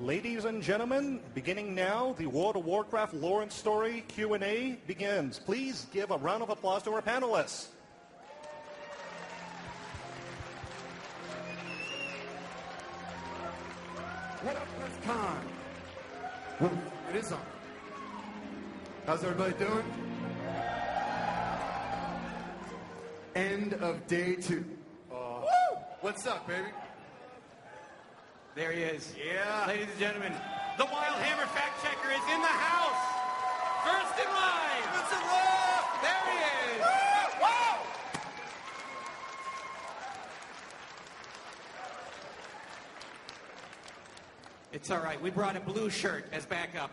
Ladies and gentlemen, beginning now, the World of Warcraft lore and story Q&A begins. Please give a round of applause to our panelists. What up, BlizzCon? It is on. How's everybody doing? End of day 2. Woo! What's up, baby? There he is. Yeah. Ladies and gentlemen, the Wild Hammer Fact Checker is in the house. First in line. It's a love! There he is. Woo! Wow! It's all right. We brought a blue shirt as backup.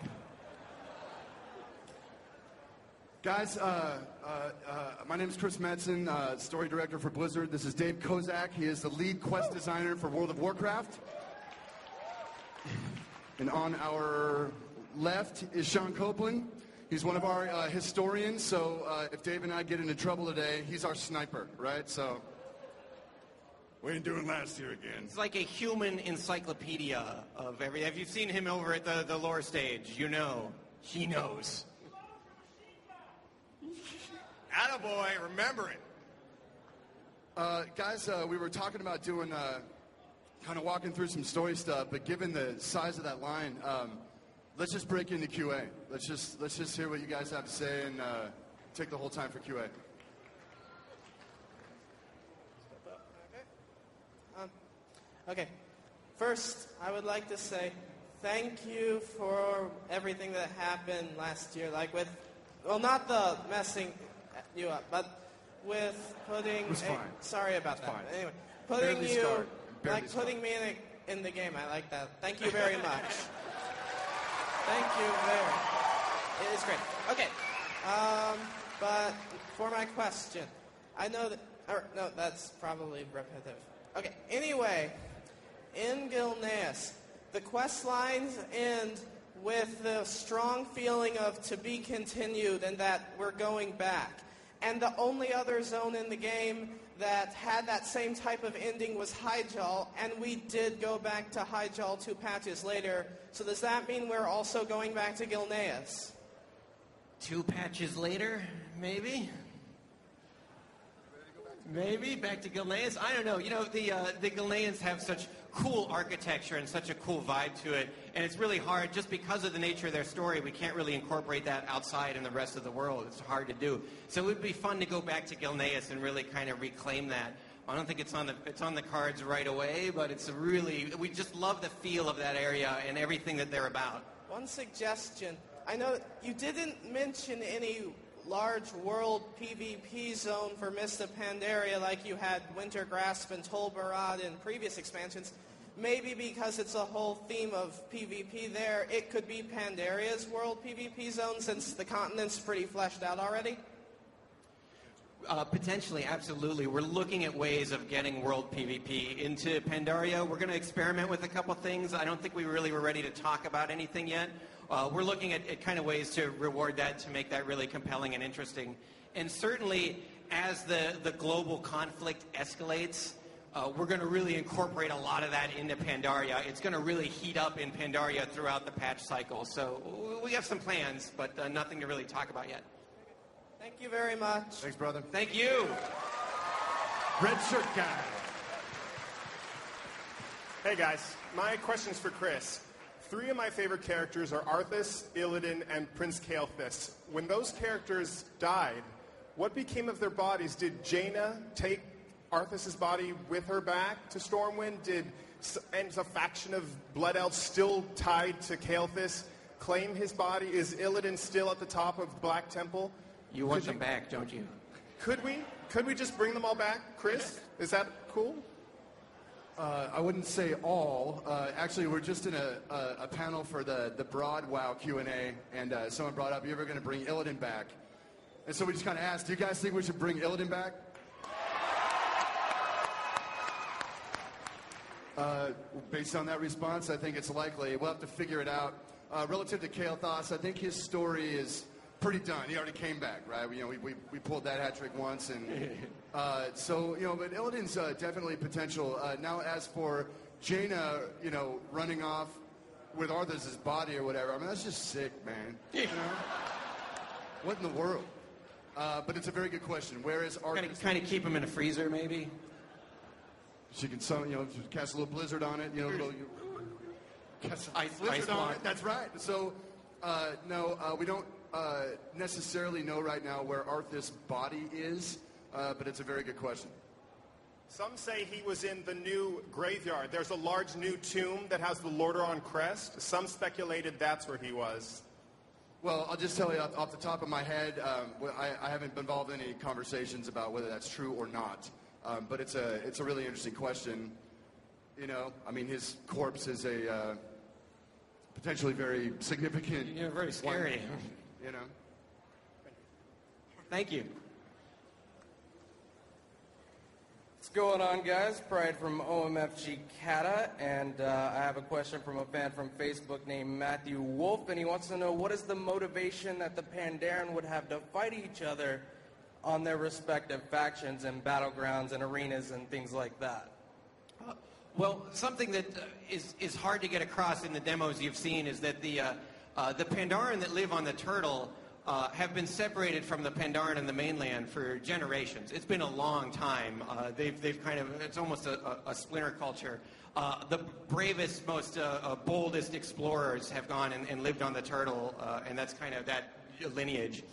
Guys, my name is Chris Metzen, story director for Blizzard. This is Dave Kozak. He is the lead quest designer for World of Warcraft. And on our left is Sean Copeland. He's one of our historians, so if Dave and I get into trouble today, he's our sniper, right? So we ain't doing last year again. It's like a human encyclopedia of everything. Have you seen him over at the lore stage? You know. He knows. Attaboy, remember it. Guys, we were talking about doing, kind of walking through some story stuff, but given the size of that line, let's just break into QA. Let's just hear what you guys have to say and take the whole time for QA. Okay. First, I would like to say thank you for everything that happened last year. Like not the messing you up, but with putting. It was fine. Sorry about that. Fine. Anyway, putting me in the game. I like that. Thank you very much. Thank you very. It is great. Okay. But for my question, I know that. No, that's probably repetitive. Okay. Anyway, in Gilneas, the quest lines end with the strong feeling of to be continued and that we're going back. And the only other zone in the game that had that same type of ending was Hyjal, and we did go back to Hyjal 2 patches later. So does that mean we're also going back to Gilneas? 2 patches later, maybe? Maybe back to Gilneas. I don't know. You know, the Gilneans have such cool architecture and such a cool vibe to it, and it's really hard just because of the nature of their story. We can't really incorporate that outside in the rest of the world. It's hard to do. So it would be fun to go back to Gilneas and really kind of reclaim that. I don't think it's on the cards right away, but we just love the feel of that area and everything that they're about. One suggestion. I know you didn't mention any large world PvP zone for Mist of Pandaria like you had Wintergrasp and Tol Barad in previous expansions. Maybe because it's a whole theme of PvP there, it could be Pandaria's world PvP zone since the continent's pretty fleshed out already? Potentially, absolutely. We're looking at ways of getting world PvP into Pandaria. We're going to experiment with a couple things. I don't think we really were ready to talk about anything yet. We're looking at kind of ways to reward that, to make that really compelling and interesting. And certainly, as the global conflict escalates, we're going to really incorporate a lot of that into Pandaria. It's going to really heat up in Pandaria throughout the patch cycle. So we have some plans, but nothing to really talk about yet. Thank you very much. Thanks, brother. Thank you. Red shirt guy. Hey guys, my question's for Chris. 3 of my favorite characters are Arthas, Illidan, and Prince Kael'thas. When those characters died, what became of their bodies? Did Jaina take Arthas' body with her back to Stormwind? Did a faction of Blood Elves still tied to Kael'thas claim his body? Is Illidan still at the top of Black Temple? You want them back, don't you? Could we just bring them all back, Chris? Is that cool? I wouldn't say all. Actually, we're just in a panel for the broad WoW Q&A, and someone brought up, you ever going to bring Illidan back? And so we just kind of asked, do you guys think we should bring Illidan back? Based on that response, I think it's likely. We'll have to figure it out. Relative to Kael'thas, I think his story is pretty done. He already came back, right? We pulled that hat trick once, and but Illidan's definitely potential. Now, as for Jaina, running off with Arthas' body or whatever. I mean, that's just sick, man. You know? What in the world? But it's a very good question. Where is Arthas? Kind of keep him in a freezer, maybe. She can, cast a little blizzard on it. Cast ice blizzard on block. it. That's right. So, no, we don't necessarily know right now where Arthas' body is, but it's a very good question. Some say he was in the new graveyard. There's a large new tomb that has the Lordaeron crest. Some speculated that's where he was. Well, I'll just tell you off the top of my head, I haven't been involved in any conversations about whether that's true or not. But it's a really interesting question. You know, I mean, his corpse is a potentially very significant. Yeah, very scary. One, you know. Thank you. What's going on, guys? Pride from OMFG Kata, and I have a question from a fan from Facebook named Matthew Wolf, and he wants to know what is the motivation that the Pandaren would have to fight each other on their respective factions and battlegrounds and arenas and things like that. Well, something that is hard to get across in the demos you've seen is that the Pandaren that live on the turtle have been separated from the Pandaren in the mainland for generations. It's been a long time. They've kind of, it's almost a splinter culture. The bravest, most boldest explorers have gone and lived on the turtle, and that's kind of that lineage.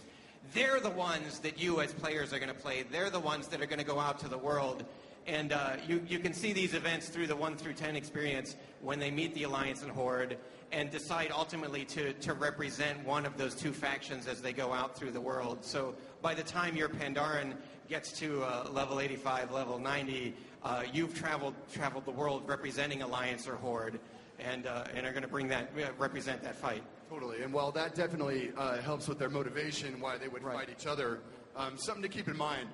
They're the ones that you as players are going to play. They're the ones that are going to go out to the world. And you can see these events through the 1 through 10 experience when they meet the Alliance and Horde and decide ultimately to represent one of those two factions as they go out through the world. So by the time your Pandaren gets to level 85, level 90, you've traveled the world representing Alliance or Horde and are going to represent that fight. Totally, and while that definitely helps with their motivation, why they would fight each other, something to keep in mind,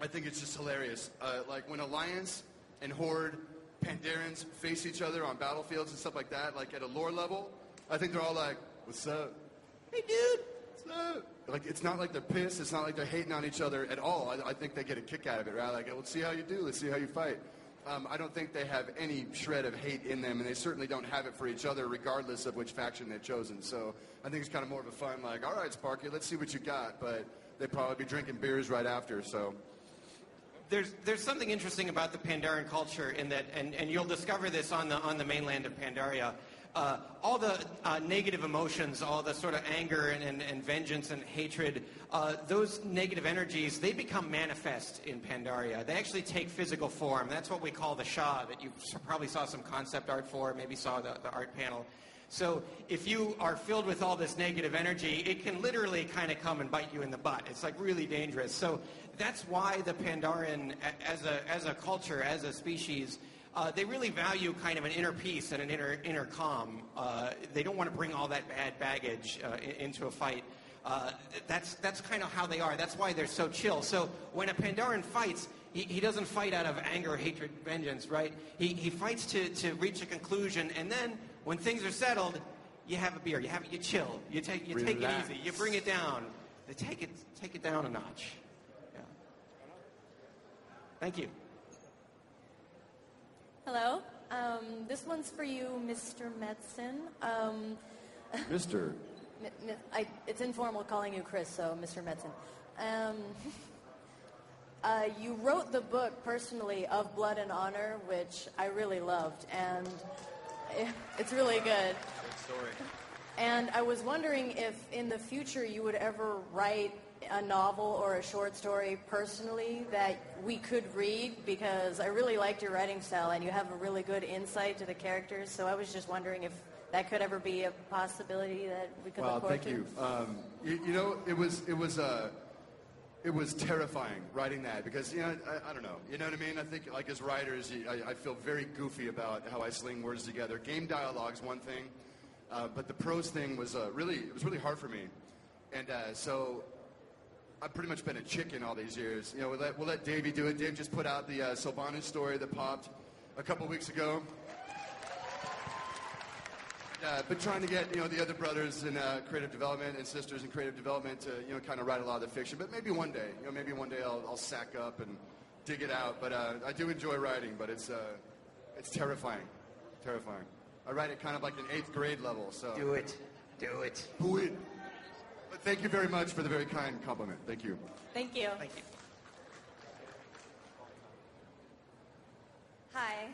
I think it's just hilarious. Like when Alliance and Horde Pandarens face each other on battlefields and stuff like that, like at a lore level, I think they're all like, what's up? Hey, dude, what's up? Like, it's not like they're pissed. It's not like they're hating on each other at all. I think they get a kick out of it, right? Like, let's see how you do. Let's see how you fight. I don't think they have any shred of hate in them, and they certainly don't have it for each other, regardless of which faction they've chosen. So I think it's kind of more of a fun, like, all right, Sparky, let's see what you got. But they'd probably be drinking beers right after, so... There's something interesting about the Pandaren culture in that, and you'll discover this on the mainland of Pandaria. All the negative emotions, all the sort of anger and vengeance and hatred, those negative energies, they become manifest in Pandaria. They actually take physical form. That's what we call the Shah, that you probably saw some concept art for, maybe saw the art panel. So if you are filled with all this negative energy, it can literally kind of come and bite you in the butt. It's like really dangerous. So that's why the Pandaren, as a culture, as a species, they really value kind of an inner peace and an inner calm. They don't want to bring all that bad baggage into a fight. That's kind of how they are. That's why they're so chill. So when a Pandaren fights, he doesn't fight out of anger, hatred, vengeance, right? He fights to reach a conclusion, and then when things are settled, you have a beer, you chill, you take it easy, you bring it down, they take it down a notch. Yeah. Thank you. Hello. This one's for you, Mr. Metzen. Mr. It's informal calling you Chris, so Mr. Metzen. You wrote the book personally of Blood and Honor, which I really loved, and it's really good. Good story. And I was wondering if in the future you would ever write a novel or a short story personally that we could read, because I really liked your writing style and you have a really good insight to the characters, so I was just wondering if that could ever be a possibility that we could look forward to. Well, thank you. You know, it was terrifying writing that because, you know, I don't know. You know what I mean? I think, like, as writers, I feel very goofy about how I sling words together. Game dialogue's one thing, but the prose thing was really hard for me. And so I've pretty much been a chicken all these years. You know, we'll let Davey do it. Dave just put out the Sylvanas story that popped a couple weeks ago. But trying to get, you know, the other brothers in creative development and sisters in creative development to, you know, kind of write a lot of the fiction. But maybe one day, you know, I'll sack up and dig it out. But I do enjoy writing, but it's terrifying. Terrifying. I write it kind of like an 8th grade level. So Do it. Do it. do it. But thank you very much for the very kind compliment. Thank you. Thank you. Thank you. Hi.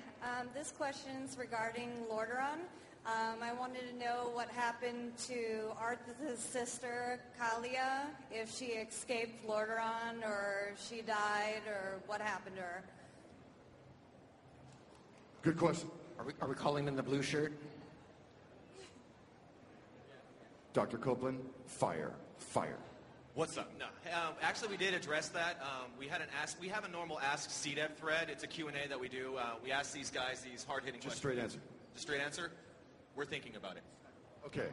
This question's regarding Lordaeron. I wanted to know what happened to Arthas' sister, Calia, if she escaped Lordaeron or if she died or what happened to her. Good question. Are we calling them the blue shirt? Dr. Copeland, fire. Fire. What's up? No, actually, we did address that. We have a normal Ask CDEV thread. It's a Q&A that we do. We ask these guys these hard-hitting questions. Just straight answer. Just straight answer? We're thinking about it. Okay.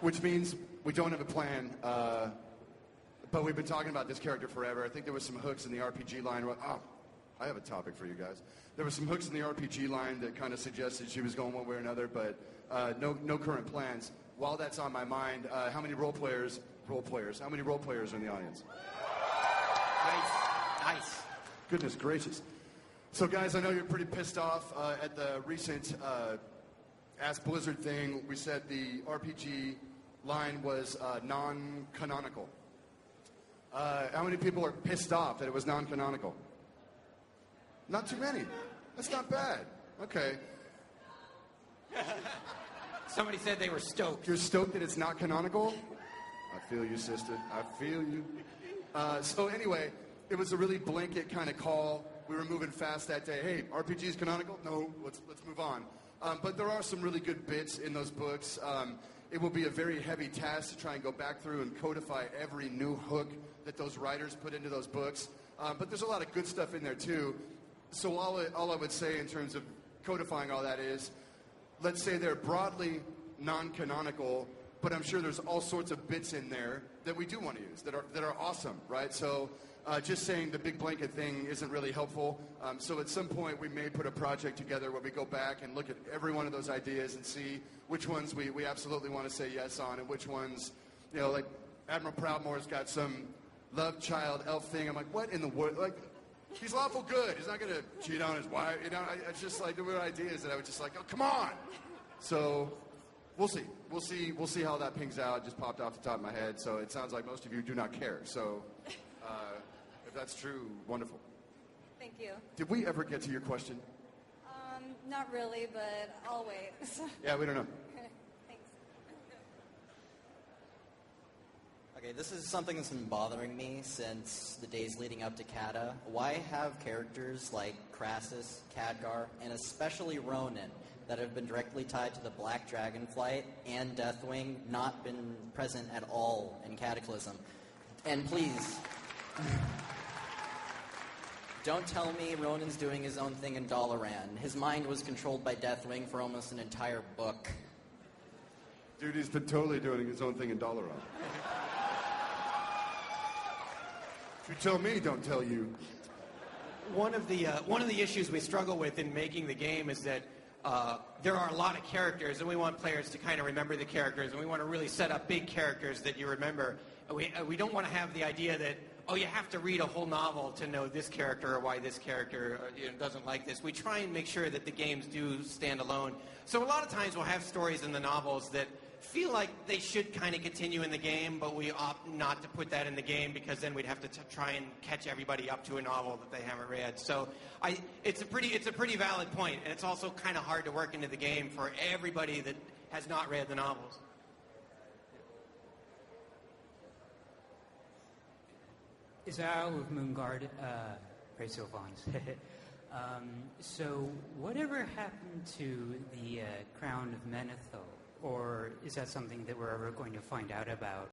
Which means we don't have a plan, but we've been talking about this character forever. I think there was some hooks in the RPG line. Oh, I have a topic for you guys. There were some hooks in the RPG line that kind of suggested she was going one way or another, but no current plans. While that's on my mind, how many role players are in the audience? Nice. Goodness gracious. So guys, I know you're pretty pissed off at the recent Ask Blizzard thing. We said the RPG line was non-canonical. How many people are pissed off that it was non-canonical? Not too many. That's not bad. Okay. Somebody said they were stoked. You're stoked that it's not canonical? I feel you, sister. I feel you. So anyway, it was a really blanket kind of call. We were moving fast that day. Hey, RPG is canonical? No, let's move on. But there are some really good bits in those books. It will be a very heavy task to try and go back through and codify every new hook that those writers put into those books. But there's a lot of good stuff in there too. So all I would say in terms of codifying all that is, let's say they're broadly non-canonical, but I'm sure there's all sorts of bits in there that we do want to use that are awesome, right? So just saying the big blanket thing isn't really helpful. So at some point we may put a project together where we go back and look at every one of those ideas and see which ones we absolutely want to say yes on and which ones, like Admiral Proudmoore's got some love child elf thing. I'm like, what in the world? Like, he's lawful good. He's not going to cheat on his wife. It's just like there were ideas that I was just like, oh, come on. So we'll see. We'll see how that pings out. It just popped off the top of my head. So it sounds like most of you do not care. So if that's true, wonderful. Thank you. Did we ever get to your question? Not really, but I'll wait. Yeah, we don't know. Thanks. Okay, this is something that's been bothering me since the days leading up to Kata. Why have characters like Crassus, Khadgar, and especially Ronan that have been directly tied to the Black Dragon Flight and Deathwing not been present at all in Cataclysm? And please, don't tell me Ronan's doing his own thing in Dalaran. His mind was controlled by Deathwing for almost an entire book. Dude, he's been totally doing his own thing in Dalaran. If you tell me, don't tell you. One of the issues we struggle with in making the game is that there are a lot of characters, and we want players to kind of remember the characters, and we want to really set up big characters that you remember. We don't want to have the idea that, you have to read a whole novel to know this character or why this character doesn't like this. We try and make sure that the games do stand alone. So a lot of times we'll have stories in the novels that feel like they should kind of continue in the game, but we opt not to put that in the game because then we'd have to try and catch everybody up to a novel that they haven't read. So it's a pretty valid point, and it's also kind of hard to work into the game for everybody that has not read the novels. Isao of Moonguard, Praise Sylvans. So whatever happened to the Crown of Menethil? Or is that something that we're ever going to find out about?